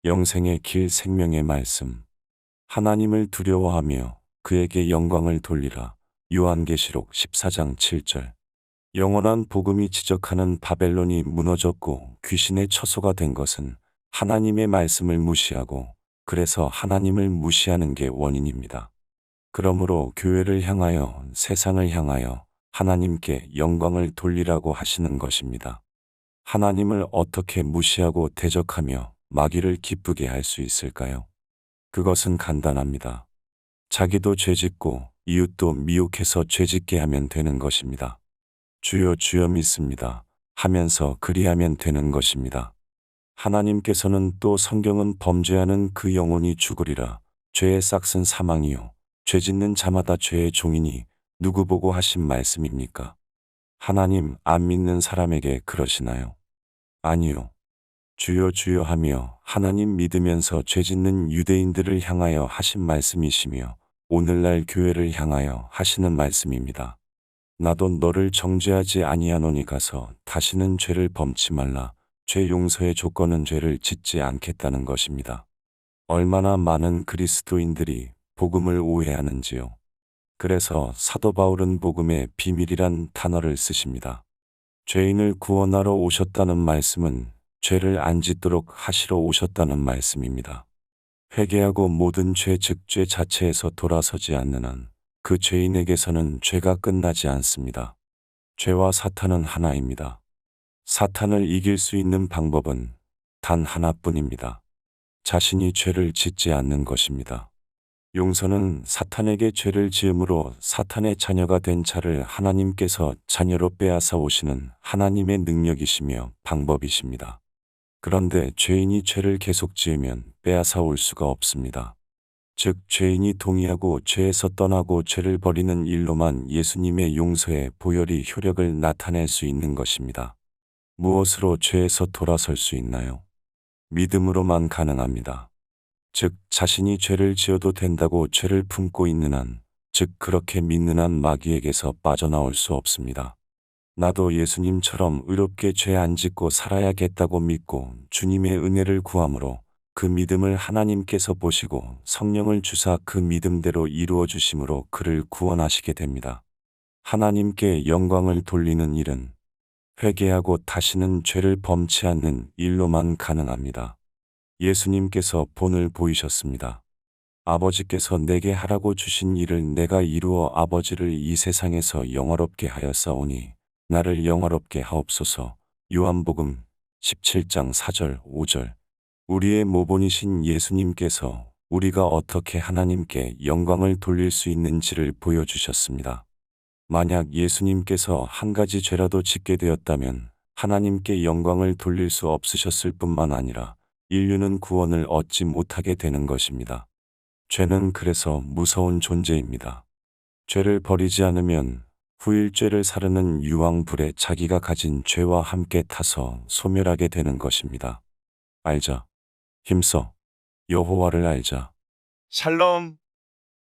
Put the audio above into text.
영생의 길 생명의 말씀. 하나님을 두려워하며 그에게 영광을 돌리라. 요한계시록 14장 7절. 영원한 복음이 지적하는 바벨론이 무너졌고 귀신의 처소가 된 것은 하나님의 말씀을 무시하고 그래서 하나님을 무시하는 게 원인입니다. 그러므로 교회를 향하여 세상을 향하여 하나님께 영광을 돌리라고 하시는 것입니다. 하나님을 어떻게 무시하고 대적하며 마귀를 기쁘게 할 수 있을까요? 그것은 간단합니다. 자기도 죄짓고 이웃도 미혹해서 죄짓게 하면 되는 것입니다. 주여 주여 믿습니다 하면서 그리하면 되는 것입니다. 하나님께서는 또 성경은 범죄하는 그 영혼이 죽으리라. 죄의 싹은 사망이요 죄짓는 자마다 죄의 종이니 누구 보고 하신 말씀입니까? 하나님 안 믿는 사람에게 그러시나요? 아니요. 주여 주여 하며 하나님 믿으면서 죄짓는 유대인들을 향하여 하신 말씀이시며 오늘날 교회를 향하여 하시는 말씀입니다. 나도 너를 정죄하지 아니하노니 가서 다시는 죄를 범치 말라. 죄 용서의 조건은 죄를 짓지 않겠다는 것입니다. 얼마나 많은 그리스도인들이 복음을 오해하는지요. 그래서 사도 바울은 복음의 비밀이란 단어를 쓰십니다. 죄인을 구원하러 오셨다는 말씀은 죄를 안 짓도록 하시러 오셨다는 말씀입니다. 회개하고 모든 죄 즉 죄 자체에서 돌아서지 않는 한 그 죄인에게서는 죄가 끝나지 않습니다. 죄와 사탄은 하나입니다. 사탄을 이길 수 있는 방법은 단 하나뿐입니다. 자신이 죄를 짓지 않는 것입니다. 용서는 사탄에게 죄를 지음으로 사탄의 자녀가 된 자를 하나님께서 자녀로 빼앗아 오시는 하나님의 능력이시며 방법이십니다. 그런데 죄인이 죄를 계속 지으면 빼앗아 올 수가 없습니다. 즉 죄인이 동의하고 죄에서 떠나고 죄를 버리는 일로만 예수님의 용서의 보혈이 효력을 나타낼 수 있는 것입니다. 무엇으로 죄에서 돌아설 수 있나요? 믿음으로만 가능합니다. 즉 자신이 죄를 지어도 된다고 죄를 품고 있는 한, 즉 그렇게 믿는 한 마귀에게서 빠져나올 수 없습니다. 나도 예수님처럼 의롭게 죄 안 짓고 살아야겠다고 믿고 주님의 은혜를 구함으로 그 믿음을 하나님께서 보시고 성령을 주사 그 믿음대로 이루어 주심으로 그를 구원하시게 됩니다. 하나님께 영광을 돌리는 일은 회개하고 다시는 죄를 범치 않는 일로만 가능합니다. 예수님께서 본을 보이셨습니다. 아버지께서 내게 하라고 주신 일을 내가 이루어 아버지를 이 세상에서 영화롭게 하였사오니 나를 영화롭게 하옵소서. 요한복음 17장 4절 5절. 우리의 모본이신 예수님께서 우리가 어떻게 하나님께 영광을 돌릴 수 있는지를 보여주셨습니다. 만약 예수님께서 한 가지 죄라도 짓게 되었다면 하나님께 영광을 돌릴 수 없으셨을 뿐만 아니라 인류는 구원을 얻지 못하게 되는 것입니다. 죄는 그래서 무서운 존재입니다. 죄를 버리지 않으면 후일죄를 사르는 유황불에 자기가 가진 죄와 함께 타서 소멸하게 되는 것입니다. 알자. 힘써. 여호와를 알자. 샬롬.